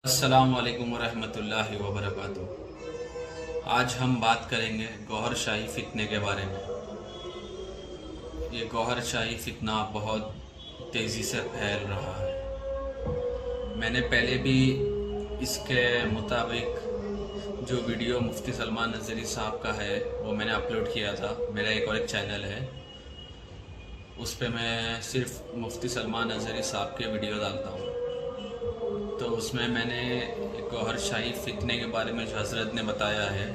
अस्सलाम वालेकुम वरहमतुल्लाहि वबरकातुह। आज हम बात करेंगे गौहर शाही फितने के बारे में। ये गौहर शाही फितना बहुत तेज़ी से फैल रहा है। मैंने पहले भी इसके मुताबिक जो वीडियो मुफ्ती सलमान नज़री साहब का है वो मैंने अपलोड किया था। मेरा एक चैनल है, उस पे मैं सिर्फ मुफ्ती सलमान नज़री साहब के वीडियो डालता हूँ। तो उसमें मैंने गौहर शाही फितने के बारे में जो हज़रत ने बताया है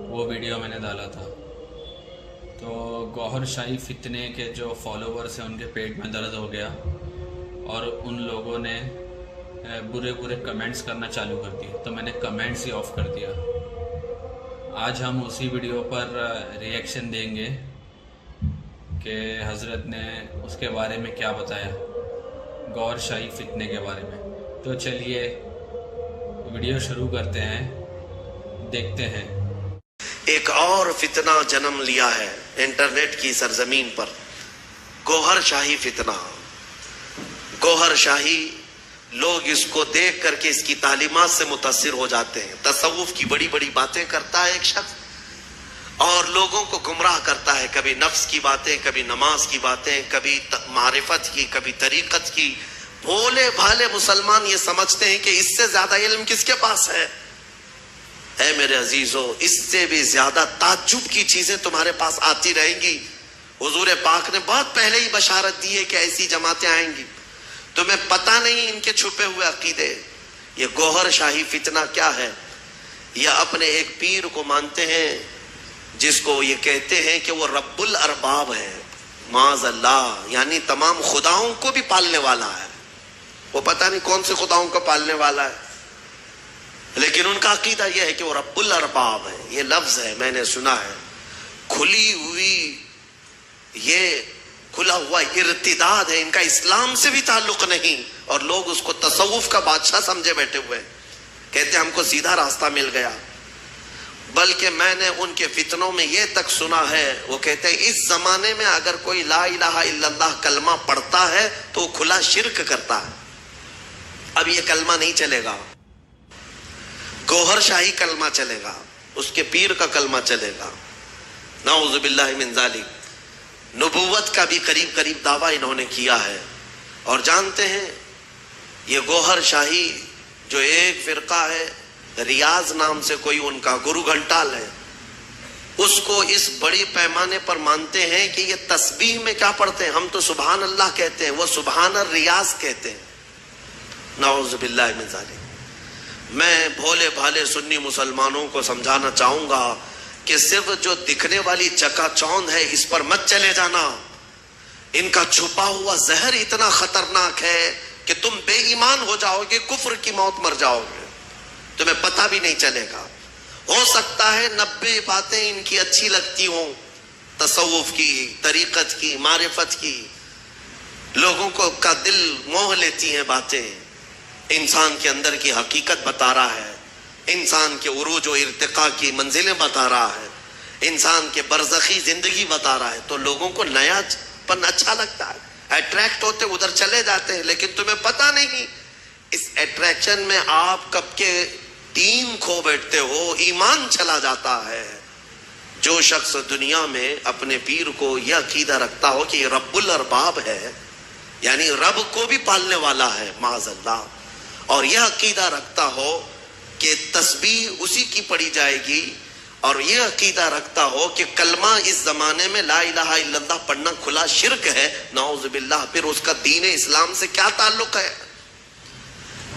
वो वीडियो मैंने डाला था। तो गौहर शाही फितने के जो फॉलोवर्स हैं उनके पेट में दर्द हो गया और उन लोगों ने बुरे बुरे कमेंट्स करना चालू कर दिए। तो मैंने कमेंट्स ही ऑफ़ कर दिया। आज हम उसी वीडियो पर रिएक्शन देंगे कि हज़रत ने उसके बारे में क्या बताया, गौहर शाही फितने के बारे में। तो चलिए वीडियो शुरू करते हैं, देखते हैं। एक और फितना जन्म लिया है इंटरनेट की सरजमीन पर, गौहर शाही फितना। गौहर शाही, लोग इसको देख करके इसकी तालीमात से मुतासिर हो जाते हैं। तसव्वुफ की बड़ी बड़ी बातें करता है एक शख्स और लोगों को गुमराह करता है। कभी नफ्स की बातें, कभी नमाज की बातें, कभी मारिफत की, कभी तरीक़त की। भोले भाले मुसलमान ये समझते हैं कि इससे ज्यादा इल्म किसके पास है। ऐ मेरे अजीजों, इससे भी ज्यादा ताज्जुब की चीजें तुम्हारे पास आती रहेंगी। हुजूर पाक ने बहुत पहले ही बशारत दी है कि ऐसी जमातें आएंगी। तुम्हें पता नहीं इनके छुपे हुए अकीदे। ये गौहर शाही फितना क्या है? ये अपने एक पीर को मानते हैं जिसको ये कहते हैं कि वो रब्बुल अरबाब है, माज़ अल्लाह, यानी तमाम खुदाओं को भी पालने वाला है। वो पता नहीं कौन से खुदाओं को पालने वाला है, लेकिन उनका अकीदा यह है कि वो रब्बुल अरबाब है। ये लफ्ज है, मैंने सुना है। खुली हुई, ये खुला हुआ इर्तिदाद है, इनका इस्लाम से भी ताल्लुक नहीं। और लोग उसको तसव्वुफ का बादशाह समझे बैठे हुए, कहते हमको सीधा रास्ता मिल गया। बल्कि मैंने उनके फितनों में ये तक सुना है, वो कहते हैं इस जमाने में अगर कोई ला इलाहा इल्लल्लाह कलमा पढ़ता है तो खुला शिर्क करता है। अब ये कलमा नहीं चलेगा, गौहर शाही कलमा चलेगा, उसके पीर का कलमा चलेगा। नाउज़ु बिल्लाहि मिन ज़ालिक। नबूवत का भी करीब करीब दावा इन्होंने किया है। और जानते हैं ये गौहर शाही जो एक फिरका है, रियाज नाम से कोई उनका गुरु घंटाल है, उसको इस बड़ी पैमाने पर मानते हैं कि ये तस्बीह में क्या पढ़ते हैं। हम तो सुभान अल्लाह कहते हैं, वो सुभान रियाज कहते हैं। नाउज़ु बिल्लाहि मिन ज़ालिक। मैं भोले भाले सुन्नी मुसलमानों को समझाना चाहूंगा कि सिर्फ जो दिखने वाली चकाचौंध है इस पर मत चले जाना। इनका छुपा हुआ जहर इतना खतरनाक है कि तुम बेईमान हो जाओगे, कुफ्र की मौत मर जाओगे, तुम्हें पता भी नहीं चलेगा। हो सकता है 90 बातें इनकी अच्छी लगती हों, तसव्वुफ की, तरीक़त की, मारिफत की, लोगों को का दिल मोह लेती हैं बातें। इंसान के अंदर की हकीकत बता रहा है, इंसान के उरूज और इर्तिका की मंजिलें बता रहा है, इंसान के बरज़खी जिंदगी बता रहा है। तो लोगों को नयापन अच्छा लगता है, अट्रैक्ट होते उधर चले जाते हैं। लेकिन तुम्हें पता नहीं इस अट्रैक्शन में आप कब के दीन खो बैठते हो, ईमान चला जाता है। जो शख्स दुनिया में अपने पीर को यह अकीदा रखता हो कि रब्बुल अरबाब है, यानी रब को भी पालने वाला है, माज़अल्लाह, और यह अकीदा रखता हो कि तस्बीह उसी की पढ़ी जाएगी, और यह अकीदा रखता हो कि कलमा इस जमाने में ला इलाहा इल्लल्लाह पढ़ना खुला शिर्क है, नाउज़ु बिल्लाह, फिर उसका दीन इस्लाम से क्या ताल्लुक है?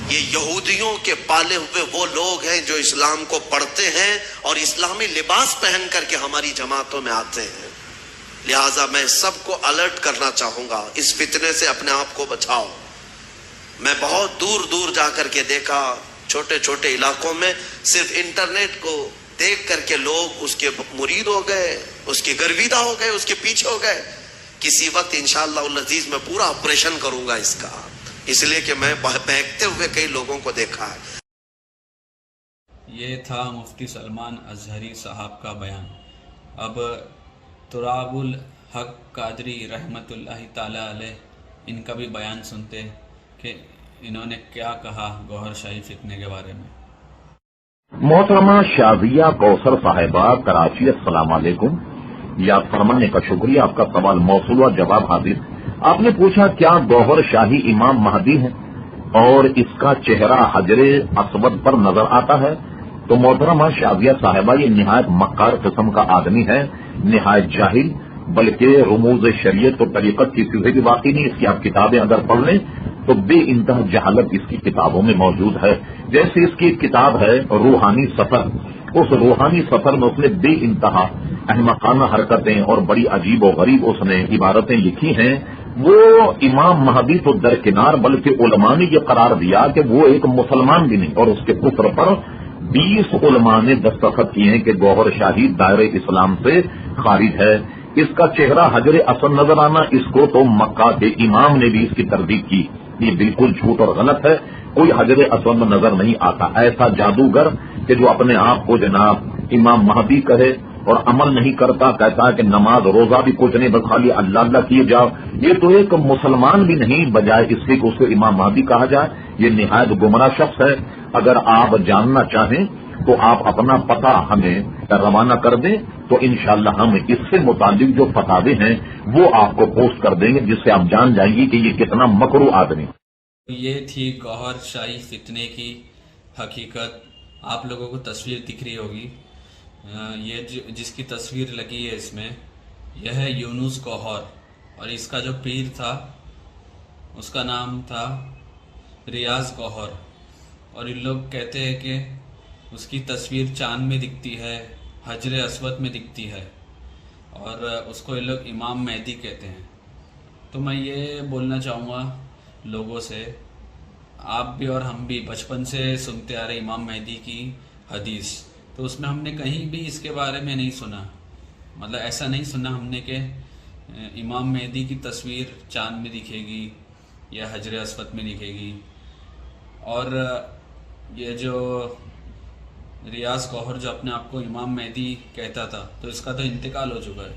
ये यहूदियों के पाले हुए वो लोग हैं जो इस्लाम को पढ़ते हैं और इस्लामी लिबास पहन करके हमारी जमातों में आते हैं। लिहाजा मैं सबको अलर्ट करना चाहूंगा, इस फितने से अपने आप को बचाओ। मैं बहुत दूर दूर जाकर के देखा, छोटे छोटे इलाकों में सिर्फ इंटरनेट को देख करके लोग उसके मुरीद हो गए, उसके गर्विदा हो गए, उसके पीछे हो गए। किसी वक्त इंशाअल्लाह उल अजीज में पूरा ऑपरेशन करूंगा इसका, इसलिए कि मैं बहकते हुए कई लोगों को देखा है। ये था मुफ्ती सलमान अजहरी साहब का बयान। अब तुराबुल हक कादरी रहमतुल्लाहि ताला अलैह, इनका भी बयान सुनते कि انہوں نے کیا کہا گوہر شاہی فتنے کے بارے میں۔ محترمہ شازیہ کوثر صاحبہ کراچی، السلام علیکم۔ یاد فرمانے کا شکریہ، آپ کا سوال موصول و جواب حاضر۔ آپ نے پوچھا کیا گوہر شاہی امام مہدی ہے اور اس کا چہرہ حجر اسود پر نظر آتا ہے؟ تو محترمہ شازیہ صاحبہ یہ نہایت مکار قسم کا آدمی ہے، نہایت جاہل، بلکہ رموز شریعت اور طریقت کی چیزیں بھی باقی نہیں۔ اس کی آپ کتابیں اگر پڑھ لیں تو بے انتہا جہالت اس کی کتابوں میں موجود ہے۔ جیسے اس کی ایک کتاب ہے روحانی سفر، اس روحانی سفر میں اس نے بے انتہا احمقانہ حرکتیں اور بڑی عجیب و غریب اس نے عبارتیں لکھی ہیں۔ وہ امام مہدی تو درکنار، بلکہ علماء نے یہ قرار دیا کہ وہ ایک مسلمان بھی نہیں، اور اس کے کفر پر 20 علماء نے دستخط کیے ہیں کہ گوہر شاہی دائرہ اسلام سے خارج ہے۔ اس کا چہرہ حجر اسود نظر آنا، اس کو تو مکہ کے امام نے بھی اس کی تردید کی، یہ بالکل جھوٹ اور غلط ہے۔ کوئی حجر اسود میں نظر نہیں آتا۔ ایسا جادوگر کہ جو اپنے آپ کو جناب امام مہدی کہے اور عمل نہیں کرتا، کہتا ہے کہ نماز روزہ بھی کچھ نہیں، بس خالی اللہ اللہ کیے جاؤ، یہ تو ایک مسلمان بھی نہیں، بجائے اس سے کہ اس کو امام مہدی کہا جائے۔ یہ نہایت گمراہ شخص ہے۔ اگر آپ جاننا چاہیں تو آپ اپنا پتہ ہمیں روانہ کر دیں، تو انشاءاللہ ہم اس سے متعلق جو فتاوے ہیں وہ آپ کو پوسٹ کر دیں گے، جس سے آپ جان جائیں گے کہ یہ کتنا مکرو آدمی۔ یہ تھی گوہر شاہی فتنے کی حقیقت۔ آپ لوگوں کو تصویر دکھ رہی ہوگی، یہ جس کی تصویر لگی ہے اس میں، یہ ہے یونس گوہر، اور اس کا جو پیر تھا اس کا نام تھا ریاض گوہر، اور ان لوگ کہتے ہیں کہ اس کی تصویر چاند میں دکھتی ہے، حجر اسود میں دکھتی ہے، اور اس کو یہ لوگ امام مہدی کہتے ہیں۔ تو میں یہ بولنا چاہوں گا لوگوں سے، آپ بھی اور ہم بھی بچپن سے سنتے آ رہے امام مہدی کی حدیث، تو اس میں ہم نے کہیں بھی اس کے بارے میں نہیں سنا، مطلب ایسا نہیں سنا ہم نے کہ امام مہدی کی تصویر چاند میں دکھے گی یا حجر اسود میں دکھے گی۔ اور یہ جو ریاض گوہر جو اپنے آپ کو امام مہدی کہتا تھا، تو اس کا تو انتقال ہو چکا ہے،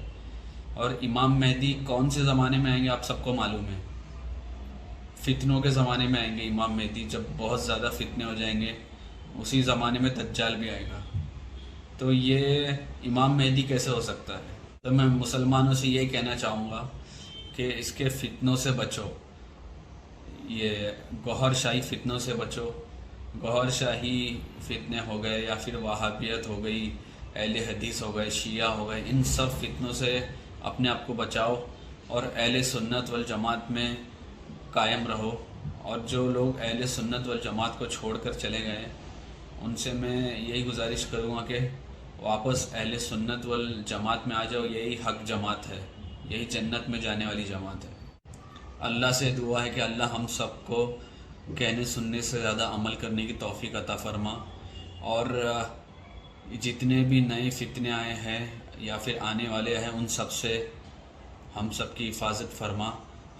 اور امام مہدی کون سے زمانے میں آئیں گے آپ سب کو معلوم ہے، فتنوں کے زمانے میں آئیں گے امام مہدی، جب بہت زیادہ فتنے ہو جائیں گے، اسی زمانے میں دجال بھی آئے گا۔ تو یہ امام مہدی کیسے ہو سکتا ہے؟ تو میں مسلمانوں سے یہی کہنا چاہوں گا کہ اس کے فتنوں سے بچو، یہ گوہر شاہی فتنوں سے بچو۔ گوہر شاہی فتنے ہو گئے یا پھر وہابیت ہو گئی، اہل حدیث ہو گئے، شیعہ ہو گئے، ان سب فتنوں سے اپنے آپ کو بچاؤ اور اہل سنت والجماعت میں قائم رہو۔ اور جو لوگ اہل سنت والجماعت کو چھوڑ کر چلے گئے، ان سے میں یہی گزارش کروں گا کہ واپس اہل سنت والجماعت میں آ جاؤ، یہی حق جماعت ہے، یہی جنت میں جانے والی جماعت ہے۔ اللہ سے دعا ہے کہ اللہ ہم سب کو کہنے سننے سے زیادہ عمل کرنے کی توفیق عطا فرما، اور جتنے بھی نئے فتنے آئے ہیں یا پھر آنے والے ہیں ان سب سے ہم سب کی حفاظت فرما،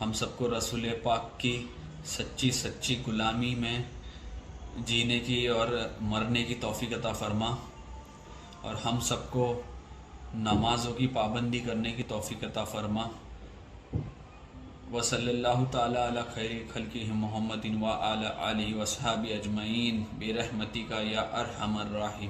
ہم سب کو رسول پاک کی سچی غلامی میں جینے کی اور مرنے کی توفیق عطا فرما، اور ہم سب کو نمازوں کی پابندی کرنے کی توفیق عطا فرما۔ وصلی اللہ تعالی علی خیر خلقہ محمد وعلی آلہ وصحبہ اجمعین برحمتک یا ارحم الراحمین۔